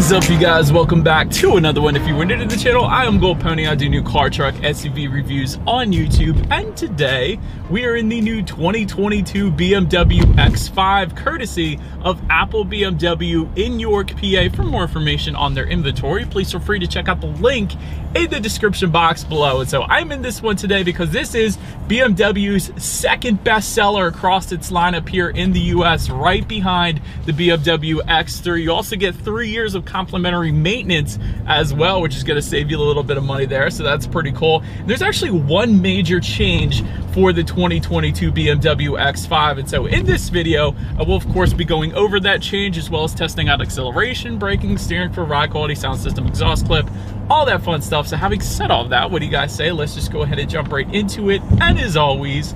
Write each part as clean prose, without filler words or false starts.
Is up, you guys? Welcome back to another one. If you were new to the channel, I am Gold Pony. I do new car, truck, SUV reviews on YouTube, and today we are in the new 2022 BMW X5 courtesy of Apple BMW in York, PA. For more information on their inventory, please feel free to check out the link in the description box below. And so I'm in this one today because this is BMW's second bestseller across its lineup here in the US, right behind the BMW X3. You also get 3 years of complimentary maintenance as well, which is going to save you a little bit of money there, so that's pretty cool. There's actually one major change for the 2022 BMW X5, and so in this video I will of course be going over that change as well as testing out acceleration, braking, steering for ride quality, sound system, exhaust clip, all that fun stuff. So having said all of that, what do you guys say? Let's just go ahead and jump right into it, and as always,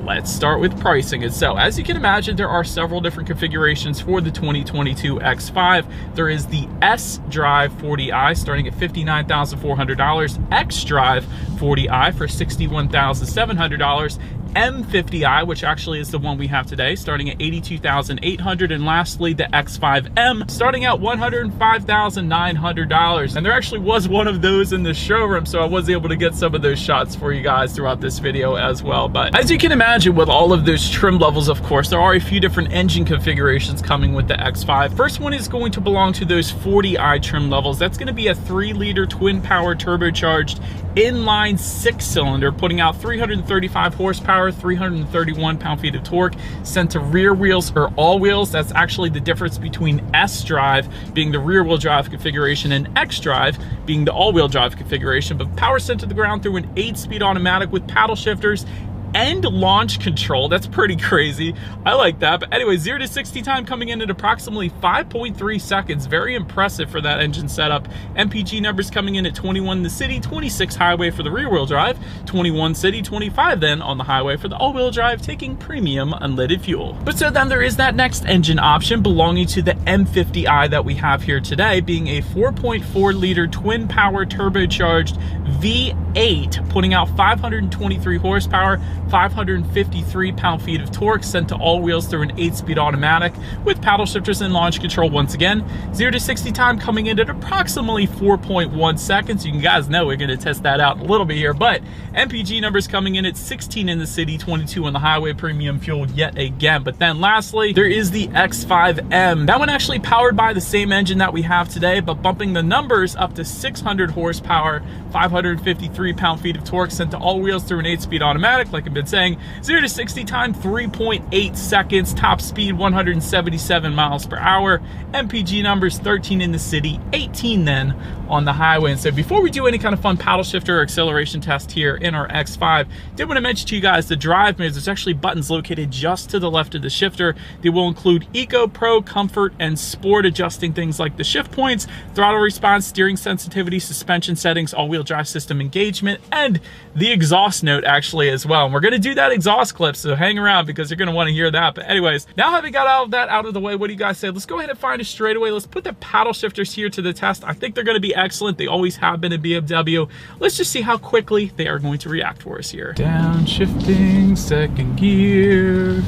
let's start with pricing. And so, as you can imagine, there are several different configurations for the 2022 X5. There is the S-Drive 40i starting at $59,400, X-Drive 40i for $61,700, M50i, which actually is the one we have today, starting at $82,800, and lastly the X5M starting at $105,900. And there actually was one of those in the showroom, so I was able to get some of those shots for you guys throughout this video as well. But as you can imagine, with all of those trim levels, of course, there are a few different engine configurations coming with the X5. First one is going to belong to those 40i trim levels. That's going to be a 3-liter twin-power turbocharged inline 6-cylinder, putting out 335 horsepower, 331 pound-feet of torque, sent to rear wheels or all wheels. That's actually the difference between S-Drive being the rear-wheel drive configuration and X-Drive being the all-wheel drive configuration, but power sent to the ground through an 8-speed automatic with paddle shifters and launch control. That's pretty crazy. I like that. But anyway, 0 to 60 time coming in at approximately 5.3 seconds. Very impressive for that engine setup. MPG numbers coming in at 21 in the city, 26 highway for the rear wheel drive, 21 city, 25 then on the highway for the all wheel drive, taking premium unleaded fuel. But so then there is that next engine option belonging to the M50i that we have here today, being a 4.4 liter twin power turbocharged V8, putting out 523 horsepower, 553 pound-feet of torque, sent to all wheels through an 8-speed automatic with paddle shifters and launch control once again. 0 to 60 time coming in at approximately 4.1 seconds. You guys know we're going to test that out a little bit here, but MPG numbers coming in at 16 in the city, 22 on the highway, premium fuel yet again. But then lastly, there is the X5M. That one actually powered by the same engine that we have today, but bumping the numbers up to 600 horsepower, 553 pound-feet of torque, sent to all wheels through an 8-speed automatic, like I've been saying. 0 to 60 time, 3.8 seconds, top speed 177 miles per hour, MPG numbers 13 in the city, 18 then on the highway. And so before we do any kind of fun paddle shifter or acceleration test here in our X5, did want to mention to you guys the drive modes. There's actually buttons located just to the left of the shifter. They will include Eco, Pro, Comfort, and Sport, adjusting things like the shift points, throttle response, steering sensitivity, suspension settings, all-wheel drive system engagement, and the exhaust note actually as well. And we're going to do that exhaust clip, so hang around because you're going to want to hear that. But anyways, now having got all of that out of the way, what do you guys say? Let's go ahead and find a straightaway. Let's put the paddle shifters here to the test. I think they're going to be excellent. They always have been in BMW. Let's just see how quickly they are going to react for us here. Downshifting, second gear,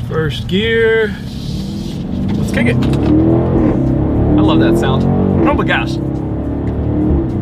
first gear. Let's kick it. I love that sound. Oh my gosh.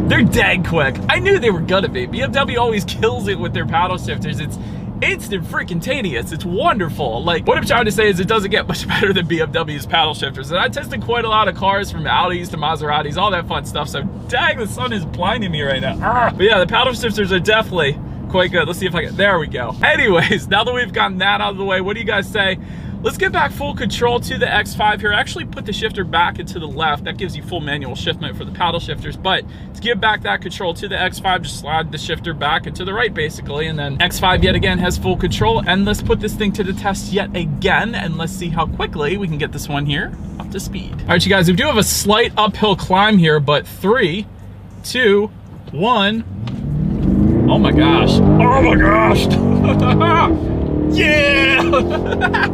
They're dang quick. I knew they were gonna be. BMW always kills it with their paddle shifters. It's instant freaking taneous. It's wonderful. Like, what I'm trying to say is it doesn't get much better than BMW's paddle shifters. And I tested quite a lot of cars, from Audis to Maseratis, all that fun stuff. So dang, the sun is blinding me right now. But yeah, the paddle shifters are definitely quite good. Let's see if I can, there we go. Anyways, now that we've gotten that out of the way, what do you guys say? Let's get back full control to the X5 here. Actually put the shifter back into the left. That gives you full manual shift mode for the paddle shifters. But to give back that control to the X5, just slide the shifter back into the right basically. And then X5 yet again has full control. And let's put this thing to the test yet again. And let's see how quickly we can get this one here up to speed. All right, you guys, we do have a slight uphill climb here, but 3, 2, 1. Oh my gosh. Oh my gosh. Yeah!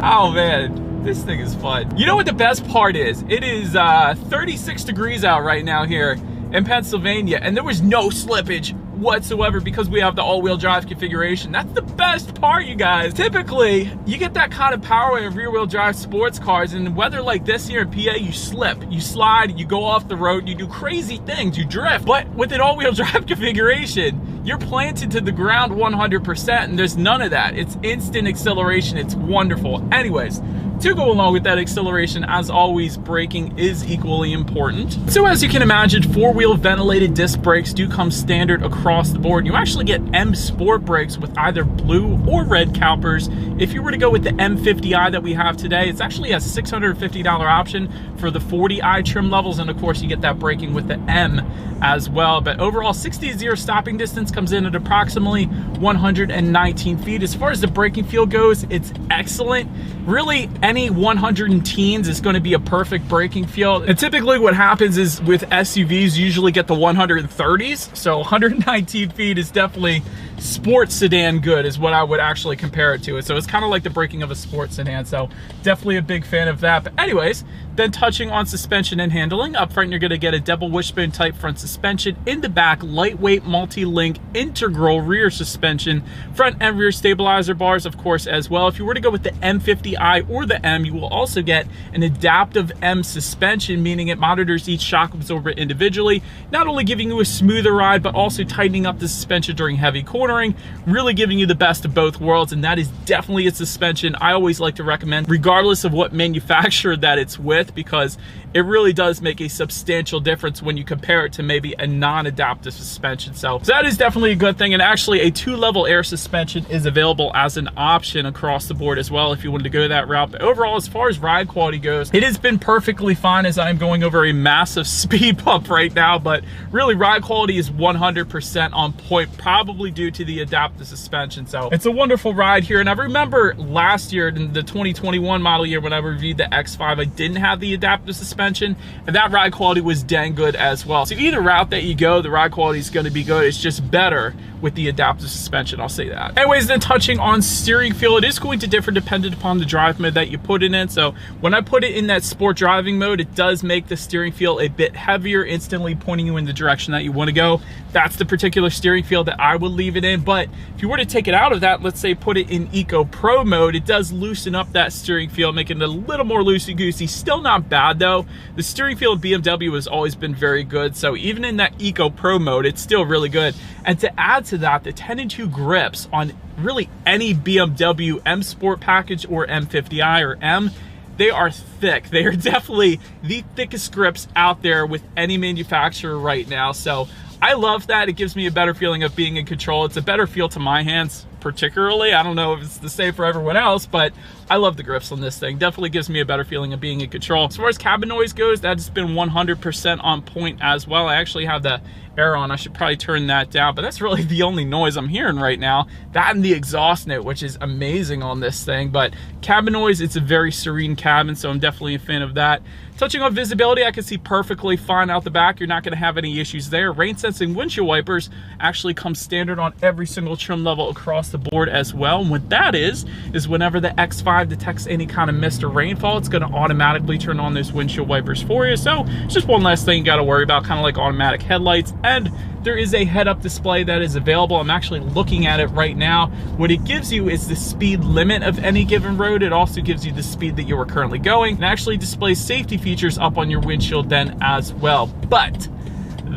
Oh man, this thing is fun. You know what the best part is? It is 36 degrees out right now here in Pennsylvania, and there was no slippage whatsoever because we have the all-wheel drive configuration. That's the best part, you guys. Typically, you get that kind of power in rear-wheel drive sports cars, and weather like this here in PA, you slip, you slide, you go off the road, you do crazy things, you drift. But with an all-wheel drive configuration, you're planted to the ground 100%, and there's none of that. It's instant acceleration. It's wonderful. Anyways, to go along with that acceleration, as always, braking is equally important. So as you can imagine, four-wheel ventilated disc brakes do come standard across the board. You actually get M Sport brakes with either blue or red calipers. If you were to go with the M50i that we have today, it's actually a $650 option for the 40i trim levels, and of course you get that braking with the M as well. But overall, 60 to 0 stopping distance comes in at approximately 119 feet. As far as the braking feel goes, it's excellent. Really, any 100 teens is going to be a perfect braking feel. And typically what happens is with SUVs, you usually get the 130s. So 119 feet is definitely sports sedan good, is what I would actually compare it to. So it's kind of like the braking of a sports sedan. So definitely a big fan of that. But anyways, then touching on suspension and handling, up front you're going to get a double wishbone type front suspension. In the back, lightweight multi-link integral rear suspension, front and rear stabilizer bars of course as well. If you were to go with the M50i or the M, you will also get an adaptive M suspension, meaning it monitors each shock absorber individually, not only giving you a smoother ride but also tightening up the suspension during heavy cornering, really giving you the best of both worlds. And that is definitely a suspension I always like to recommend regardless of what manufacturer that it's with, because it really does make a substantial difference when you compare it to maybe a non-adaptive suspension. So that is definitely a good thing. And actually a 2-level air suspension is available as an option across the board as well if you wanted to go that route. But overall, as far as ride quality goes, it has been perfectly fine as I'm going over a massive speed bump right now. But really, ride quality is 100% on point, probably due to the adaptive suspension. So it's a wonderful ride here. And I remember last year in the 2021 model year when I reviewed the X5, I didn't have the adaptive suspension, and that ride quality was dang good as well. So either route that you go, the ride quality is going to be good. It's just better with the adaptive suspension, I'll say that. Anyways, then touching on steering feel, it is going to differ dependent upon the drive mode that you put it in. So when I put it in that sport driving mode, it does make the steering feel a bit heavier, instantly pointing you in the direction that you want to go. That's the particular steering feel that I would leave it in. But if you were to take it out of that, let's say put it in Eco Pro mode, it does loosen up that steering feel, making it a little more loosey-goosey. Still not bad though. The steering feel of BMW has always been very good. So even in that Eco Pro mode, it's still really good. And to add to that, the 10-2 grips on really any BMW M Sport package or M50i or M, they are thick. They are definitely the thickest grips out there with any manufacturer right now. So I love that. It gives me a better feeling of being in control. It's a better feel to my hands particularly. I don't know if it's the same for everyone else, but I love the grips on this thing. Definitely gives me a better feeling of being in control. As far as cabin noise goes, that's been 100% on point as well. I actually have the air on. I should probably turn that down, but that's really the only noise I'm hearing right now. That and the exhaust note, which is amazing on this thing. But cabin noise, it's a very serene cabin, so I'm definitely a fan of that. Touching on visibility, I can see perfectly fine out the back. You're not going to have any issues there. Rain sensing windshield wipers actually come standard on every single trim level across the board as well. And what that is whenever the X5 detects any kind of mist or rainfall, it's going to automatically turn on those windshield wipers for you. So it's just one less thing you got to worry about, kind of like automatic headlights. And there is a head-up display that is available. I'm actually looking at it right now. What it gives you is the speed limit of any given road. It also gives you the speed that you are currently going, and actually displays safety features up on your windshield then as well. But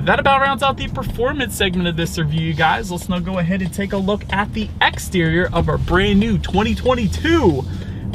that about rounds out the performance segment of this review, you guys. Let's now go ahead and take a look at the exterior of our brand new 2022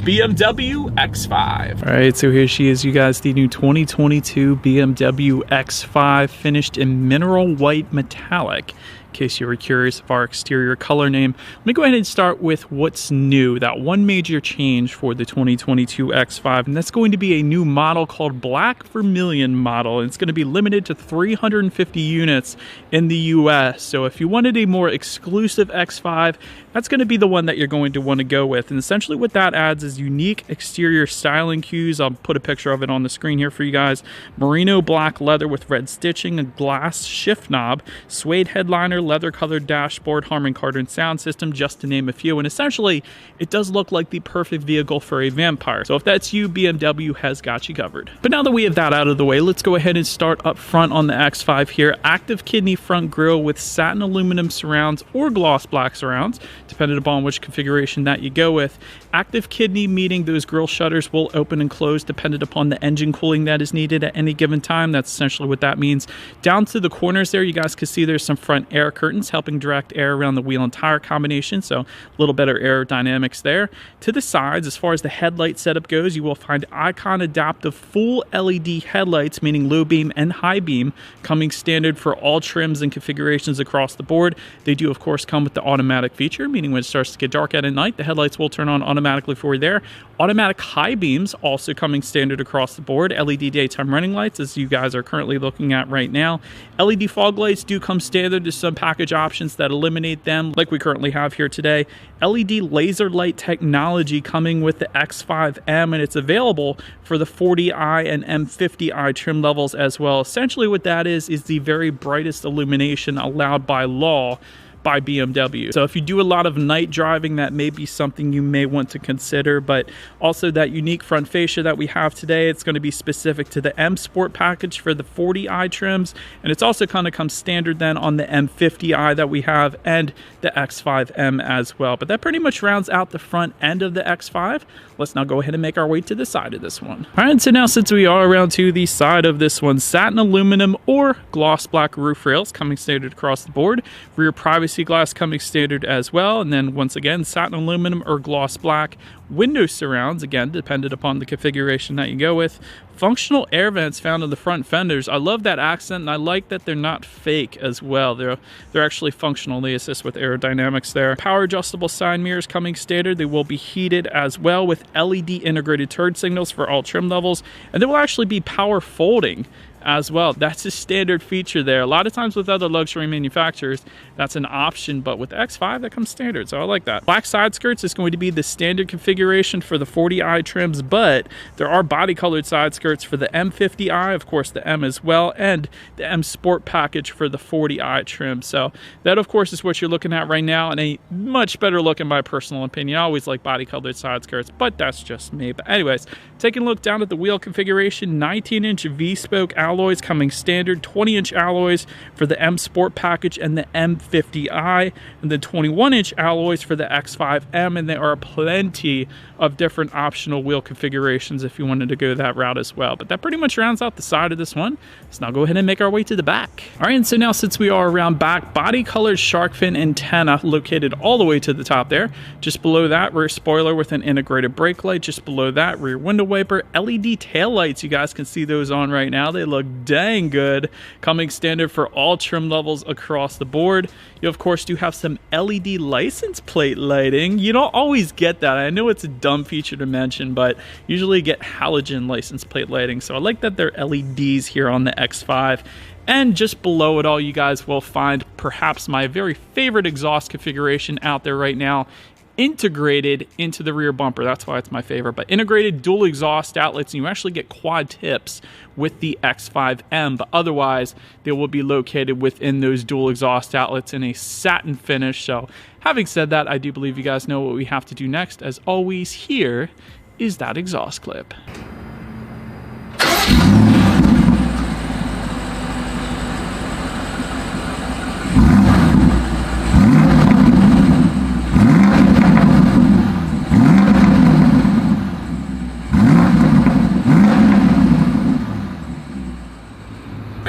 BMW X5. All right, so here she is, you guys, the new 2022 BMW X5, finished in mineral white metallic. In case you were curious of our exterior color name, let me go ahead and start with what's new. That one major change for the 2022 X5, and that's going to be a new model called Black Vermilion model. And it's going to be limited to 350 units in the US. So if you wanted a more exclusive X5, that's going to be the one that you're going to want to go with. And essentially what that adds is unique exterior styling cues. I'll put a picture of it on the screen here for you guys. Merino black leather with red stitching, a glass shift knob, suede headliner leather colored dashboard, Harman Kardon sound system, just to name a few. And essentially, it does look like the perfect vehicle for a vampire. So if that's you, BMW has got you covered. But now that we have that out of the way, let's go ahead and start up front on the X5 here. Active kidney front grille with satin aluminum surrounds or gloss black surrounds, depending upon which configuration that you go with. Active kidney, meaning those grille shutters will open and close dependent upon the engine cooling that is needed at any given time. That's essentially what that means. Down to the corners there, you guys can see there's some front air curtains helping direct air around the wheel and tire combination, so a little better aerodynamics there. To the sides, as far as the headlight setup goes, you will find icon adaptive full LED headlights, meaning low beam and high beam, coming standard for all trims and configurations across the board. They do, of course, come with the automatic feature, meaning when it starts to get dark out at night, the headlights will turn on automatically for you there. Automatic high beams also coming standard across the board. LED daytime running lights, as you guys are currently looking at right now. LED fog lights do come standard. There's some package options that eliminate them, like we currently have here today. LED laser light technology coming with the X5M, and it's available for the 40i and M50i trim levels as well. Essentially what that is the very brightest illumination allowed by law by BMW. So if you do a lot of night driving, that may be something you may want to consider. But also that unique front fascia that we have today, it's going to be specific to the M Sport package for the 40i trims, and it's also kind of comes standard then on the M50i that we have and the X5M as well. But that pretty much rounds out the front end of the X5. Let's now go ahead and make our way to the side of this one. All right, so now since we are around to the side of this one, satin aluminum or gloss black roof rails coming standard across the board. Rear privacy glass coming standard as well, and then once again satin aluminum or gloss black. Window surrounds, again dependent upon the configuration that you go with. Functional air vents found on the front fenders. I love that accent, and I like that they're not fake as well. They're actually functional. They assist with aerodynamics there. Power adjustable side mirrors coming standard. They will be heated as well with LED integrated turn signals for all trim levels, and they will actually be power folding as well. That's a standard feature there. A lot of times with other luxury manufacturers, that's an option, but with X5, that comes standard, so I like that. Black side skirts is going to be the standard configuration for the 40i trims, but there are body colored side skirts for the M50i, of course the M as well, and the M Sport package for the 40i trim. So that, of course, is what you're looking at right now, and a much better look in my personal opinion. I always like body colored side skirts, but that's just me. But anyways, taking a look down at the wheel configuration, 19-inch V-spoke alloys coming standard, 20-inch alloys for the M Sport package and the M50i, and then 21-inch alloys for the X5M, and there are plenty of different optional wheel configurations if you wanted to go that route as well. But that pretty much rounds out the side of this one. Let's now go ahead and make our way to the back. All right, and so now since we are around back, body colored shark fin antenna located all the way to the top there. Just below that, rear spoiler with an integrated brake light. Just below that, rear window wiper. LED tail lights, you guys can see those on right now. They look dang good, coming standard for all trim levels across the board. You of course do have some LED license plate lighting. You don't always get that. I know it's a dumb feature to mention, but usually you get halogen license plate lighting, so I like that they're LEDs here on the X5. And just below it all, you guys will find perhaps my very favorite exhaust configuration out there right now, integrated into the rear bumper. That's why it's my favorite. But integrated dual exhaust outlets, and you actually get quad tips with the X5M, but otherwise they will be located within those dual exhaust outlets in a satin finish. So having said that, I do believe you guys know what we have to do next. As always, here is that exhaust clip.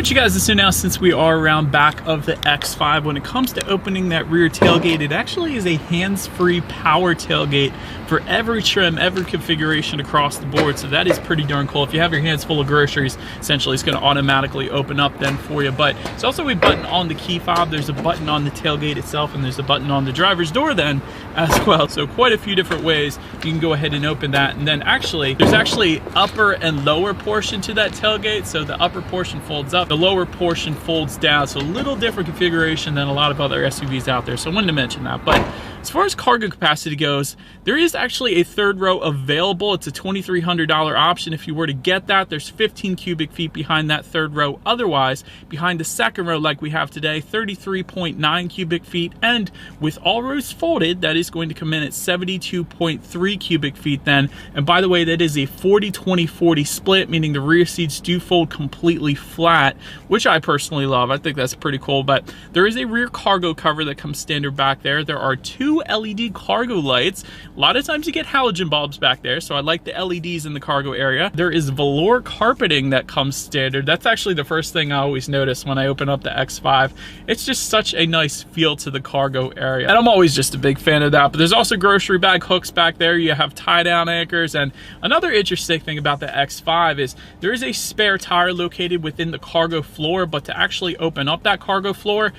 You guys, so now since we are around back of the X5, when it comes to opening that rear tailgate, it actually is a hands-free power tailgate for every trim, every configuration across the board. So that is pretty darn cool. If you have your hands full of groceries, essentially it's going to automatically open up then for you. But it's also a button on the key fob. There's a button on the tailgate itself, and there's a button on the driver's door then as well. So quite a few different ways you can go ahead and open that. And then actually, there's actually upper and lower portion to that tailgate. So the upper portion folds up, the lower portion folds down. So a little different configuration than a lot of other SUVs out there. So I wanted to mention that. But As far as cargo capacity goes, there is actually a third row available. It's a $2,300 option. If you were to get that, there's 15 cubic feet behind that third row. Otherwise, behind the second row like we have today, 33.9 cubic feet. And with all rows folded, that is going to come in at 72.3 cubic feet then. And by the way, that is a 40-20-40 split, meaning the rear seats do fold completely flat, which I personally love. I think that's pretty cool. But there is a rear cargo cover that comes standard back there. There are 2 LED cargo lights. A lot of times you get halogen bulbs back there, so I like the LEDs in the cargo area. There is velour carpeting that comes standard. That's actually the first thing I always notice when I open up the X5. It's just such a nice feel to the cargo area, and I'm always just a big fan of that. But there's also grocery bag hooks back there. You have tie-down anchors, and another interesting thing about the X5 is there is a spare tire located within the cargo floor, but to actually open up that cargo floor,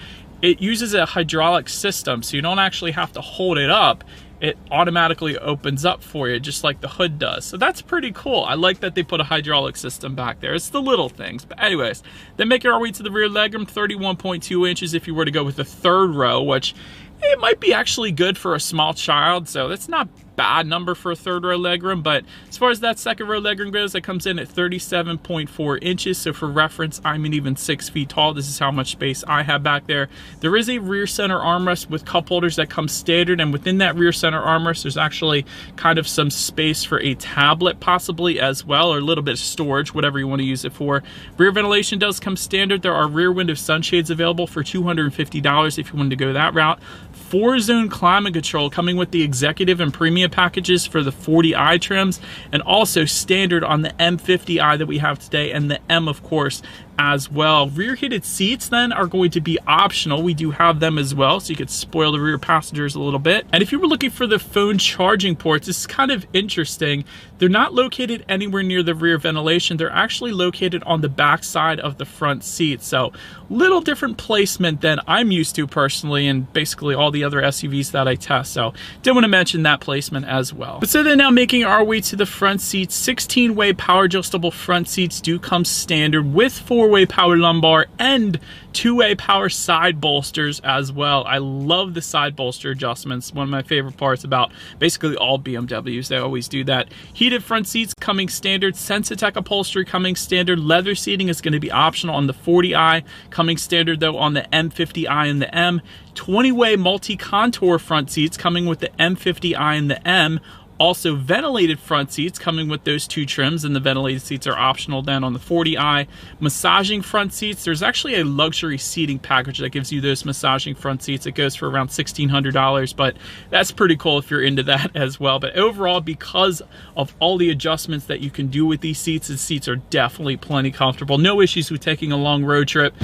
it uses a hydraulic system, so you don't actually have to hold it up. It automatically opens up for you, just like the hood does. So that's pretty cool. I like that they put a hydraulic system back there. It's the little things. But anyways, then making our way to the rear legroom, 31.2 inches if you were to go with the third row, which it might be actually good for a small child, so that's not bad number for a third row legroom. But as far as that second row legroom goes, that comes in at 37.4 inches. So for reference, I'm an even 6 feet tall. This is how much space I have back there. There is a rear center armrest with cup holders that comes standard, and within that rear center armrest, there's actually kind of some space for a tablet possibly as well, or a little bit of storage, whatever you want to use it for. Rear ventilation does come standard. There are rear window sunshades available for $250 if you wanted to go that route. 4-zone climate control coming with the executive and premium packages for the 40i trims, and also standard on the M50i that we have today, and the M, of course, as well. Rear heated seats then are going to be optional. We do have them as well, so you could spoil the rear passengers a little bit. And if you were looking for the phone charging ports, this is kind of interesting. They're not located anywhere near the rear ventilation. They're actually located on the back side of the front seat. So little different placement than I'm used to personally, and basically all the other SUVs that I test. So did want to mention that placement as well. But so then now making our way to the front seats, 16-way power adjustable front seats do come standard with 4-way power lumbar and 2-way power side bolsters as well. I love the side bolster adjustments. One of my favorite parts about basically all BMWs. They always do that. Heated front seats coming standard. Sensitech upholstery coming standard. Leather seating is going to be optional on the 40i. Coming standard though on the M50i and the M. 20-way multi-contour front seats coming with the M50i and the M. Also ventilated front seats coming with those 2 trims, and the ventilated seats are optional then on the 40i. Massaging front seats. There's actually a luxury seating package that gives you those massaging front seats. It goes for around $1,600, but that's pretty cool if you're into that as well. But overall, because of all the adjustments that you can do with these seats, the seats are definitely plenty comfortable. No issues with taking a long road trip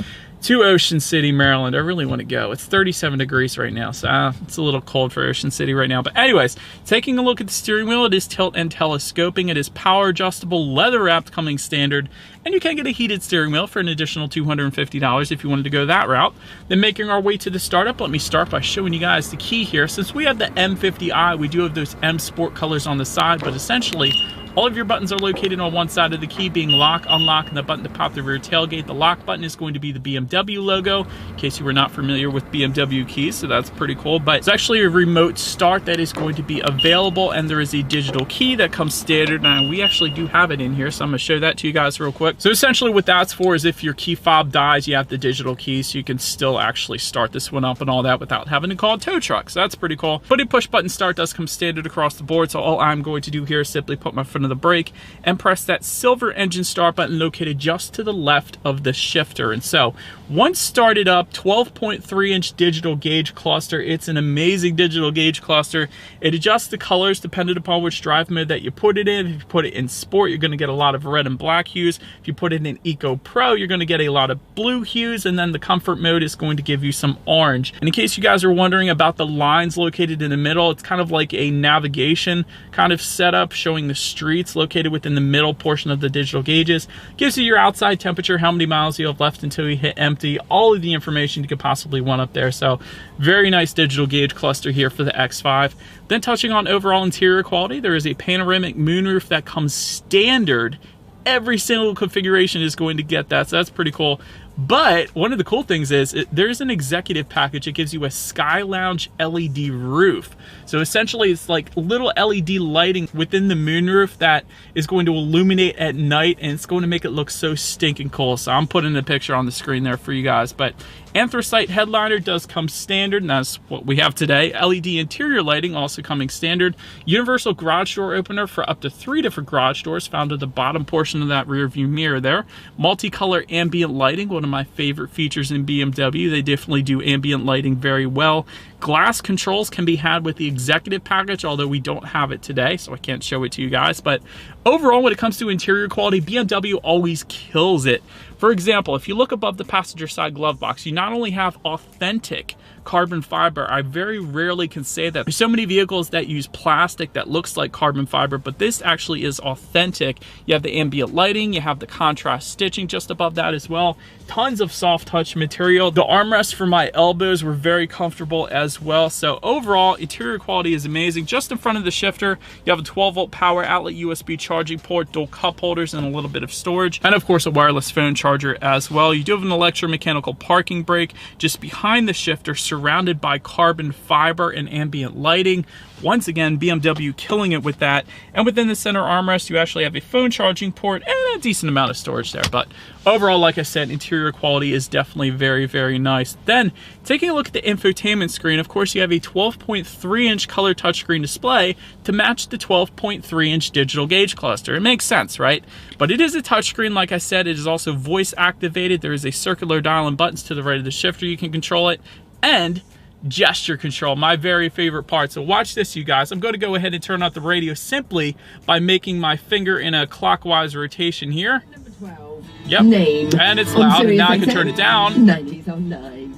to Ocean City, Maryland. I really want to go. It's 37 degrees right now, so it's a little cold for Ocean City right now. But anyways, taking a look at the steering wheel, it is tilt and telescoping. It is power adjustable, leather wrapped coming standard, and you can get a heated steering wheel for an additional $250 if you wanted to go that route. Then making our way to the startup, let me start by showing you guys the key here. Since we have the M50i, we do have those M Sport colors on the side, but essentially all of your buttons are located on one side of the key, being lock, unlock, and the button to pop the rear tailgate. The lock button is going to be the BMW logo, in case you were not familiar with BMW keys, so that's pretty cool. But it's actually a remote start that is going to be available, and there is a digital key that comes standard. Now, we actually do have it in here, so I'm going to show that to you guys real quick. So essentially what that's for is if your key fob dies, you have the digital key, so you can still actually start this one up and all that without having to call a tow truck. So that's pretty cool. But a push button start does come standard across the board, so all I'm going to do here is simply put my foot of the brake and press that silver engine start button located just to the left of the shifter. And so once started up, 12.3 inch digital gauge cluster. It's an amazing digital gauge cluster. It adjusts the colors depending upon which drive mode that you put it in. If you put it in sport, you're going to get a lot of red and black hues. If you put it in Eco Pro, you're going to get a lot of blue hues, and then the comfort mode is going to give you some orange. And in case you guys are wondering about the lines located in the middle, it's kind of like a navigation kind of setup showing the streets located within the middle portion of the digital gauges. Gives you your outside temperature, how many miles you have left until you hit empty, all of the information you could possibly want up there. So very nice digital gauge cluster here for the X5. Then touching on overall interior quality, there is a panoramic moonroof that comes standard. Every single configuration is going to get that, so that's pretty cool. But one of the cool things is there's an executive package. It gives you a Sky Lounge LED roof. So essentially it's like little LED lighting within the moonroof that is going to illuminate at night, and it's going to make it look so stinking cool. So I'm putting a picture on the screen there for you guys. But anthracite headliner does come standard, and that's what we have today. LED interior lighting also coming standard. Universal garage door opener for up to 3 different garage doors found at the bottom portion of that rear view mirror there. Multicolor ambient lighting, one of my favorite features in BMW. They definitely do ambient lighting very well. Glass controls can be had with the executive package, although we don't have it today, so I can't show it to you guys. But overall, when it comes to interior quality, BMW always kills it. For example, if you look above the passenger side glove box, you not only have authentic carbon fiber. I very rarely can say that. There's so many vehicles that use plastic that looks like carbon fiber, but this actually is authentic. You have the ambient lighting, you have the contrast stitching just above that as well. Tons of soft touch material. The armrests for my elbows were very comfortable as well. So overall, interior quality is amazing. Just in front of the shifter, you have a 12-volt power outlet, USB charging port, dual cup holders, and a little bit of storage. And of course, a wireless phone charger as well. You do have an electromechanical parking brake just behind the shifter, surrounded by carbon fiber and ambient lighting. Once again, BMW killing it with that. And within the center armrest, you actually have a phone charging port and a decent amount of storage there. But overall, like I said, interior quality is definitely very, very nice. Then, taking a look at the infotainment screen, of course, you have a 12.3-inch color touchscreen display to match the 12.3-inch digital gauge cluster. It makes sense, right? But it is a touchscreen, like I said. It is also voice activated. There is a circular dial and buttons to the right of the shifter. You can control it. And gesture control, my very favorite part. So watch this, you guys. I'm going to go ahead and turn out the radio simply by making my finger in a clockwise rotation here. Number 12. Yep. Name. And it's loud. And now I can turn it down. 90s on 9.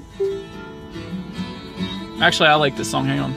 Actually, I like this song. Hang on.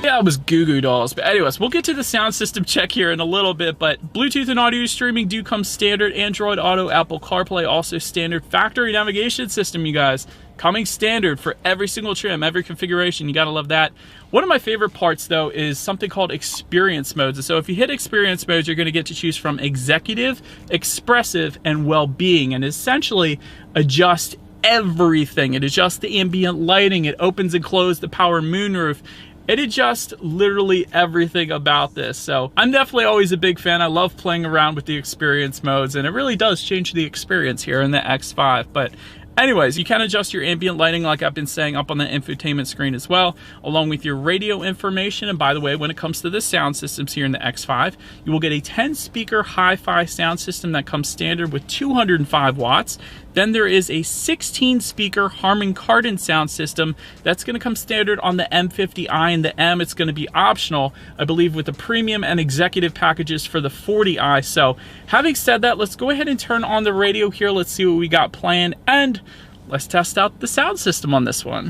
Yeah, it was Goo Goo Dolls. But anyways, we'll get to the sound system check here in a little bit, but Bluetooth and audio streaming do come standard. Android Auto, Apple CarPlay also standard. Factory navigation system, you guys, coming standard for every single trim, every configuration. You gotta love that. One of my favorite parts, though, is something called experience modes. And so if you hit experience modes, you're gonna get to choose from executive, expressive, and well-being, and essentially adjust everything. It adjusts the ambient lighting. It opens and closes the power moonroof. It adjusts literally everything about this. So I'm definitely always a big fan. I love playing around with the experience modes, and it really does change the experience here in the X5. But anyways, you can adjust your ambient lighting, like I've been saying, up on the infotainment screen as well, along with your radio information. And by the way, when it comes to the sound systems here in the X5, you will get a 10-speaker hi-fi sound system that comes standard with 205 watts. Then there is a 16-speaker Harman Kardon sound system that's going to come standard on the M50i and the M. It's going to be optional, I believe, with the premium and executive packages for the 40i. So having said that, let's go ahead and turn on the radio here. Let's see what we got planned, and let's test out the sound system on this one.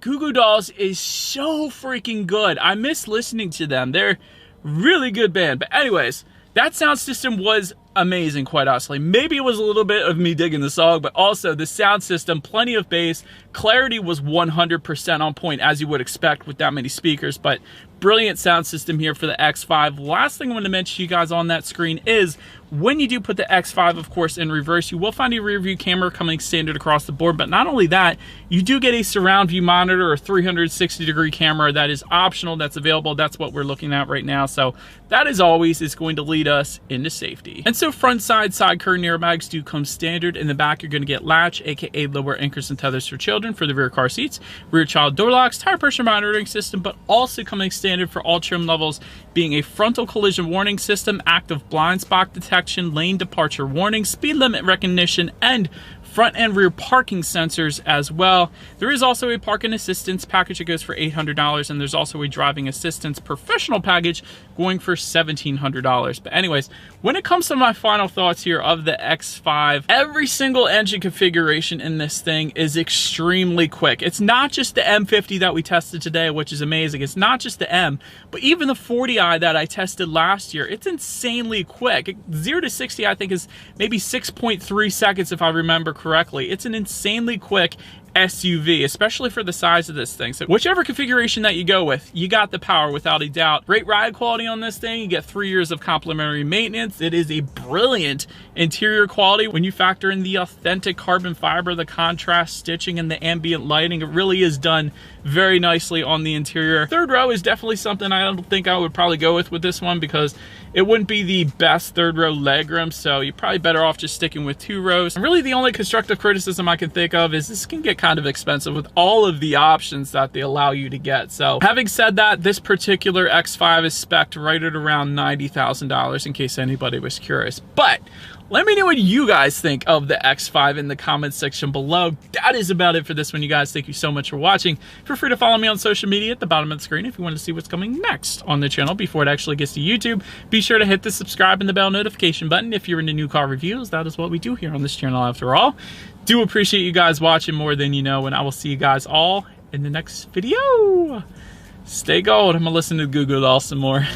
Goo Goo Dolls is so freaking good. I miss listening to them. They're really good band. But anyways, that sound system was amazing, quite honestly. Maybe it was a little bit of me digging the song, but also the sound system, plenty of bass. Clarity was 100% on point, as you would expect with that many speakers, but brilliant sound system here for the X5. Last thing I want to mention to you guys on that screen is when you do put the X5, of course, in reverse, you will find a rear view camera coming standard across the board. But not only that, you do get a surround view monitor or 360-degree camera that is optional, that's available. That's what we're looking at right now. So that, as always, is going to lead us into safety. And so front side curtain airbags do come standard. In the back, you're going to get latch, aka lower anchors and tethers for children for the rear car seats, rear child door locks, tire pressure monitoring system, but also coming standard for all trim levels, being a frontal collision warning system, active blind spot detection, lane departure warning, speed limit recognition, and front and rear parking sensors as well. There is also a parking assistance package that goes for $800, and there's also a driving assistance professional package going for $1,700. But anyways, when it comes to my final thoughts here of the X5, every single engine configuration in this thing is extremely quick. It's not just the M50 that we tested today, which is amazing. It's not just the M, but even the 40i that I tested last year, it's insanely quick. 0 to 60, I think, is maybe 6.3 seconds if I remember correctly. It's an insanely quick SUV, especially for the size of this thing. So whichever configuration that you go with, you got the power without a doubt. Great ride quality on this thing. You get 3 years of complimentary maintenance. It is a brilliant interior quality when you factor in the authentic carbon fiber, the contrast stitching, and the ambient lighting. It really is done very nicely on the interior. Third row is definitely something I don't think I would probably go with this one, because it wouldn't be the best third row legroom, so you're probably better off just sticking with 2 rows. And really the only constructive criticism I can think of is this can get kind of expensive with all of the options that they allow you to get. So having said that, this particular X5 is spec'd right at around $90,000 in case anybody was curious. But let me know what you guys think of the X5 in the comments section below. That is about it for this one, you guys. Thank you so much for watching. Feel free to follow me on social media at the bottom of the screen if you want to see what's coming next on the channel before it actually gets to YouTube. Be sure to hit the subscribe and the bell notification button if you're into new car reviews. That is what we do here on this channel after all. Do appreciate you guys watching more than you know, and I will see you guys all in the next video. Stay gold. I'm gonna listen to Google Doll some more.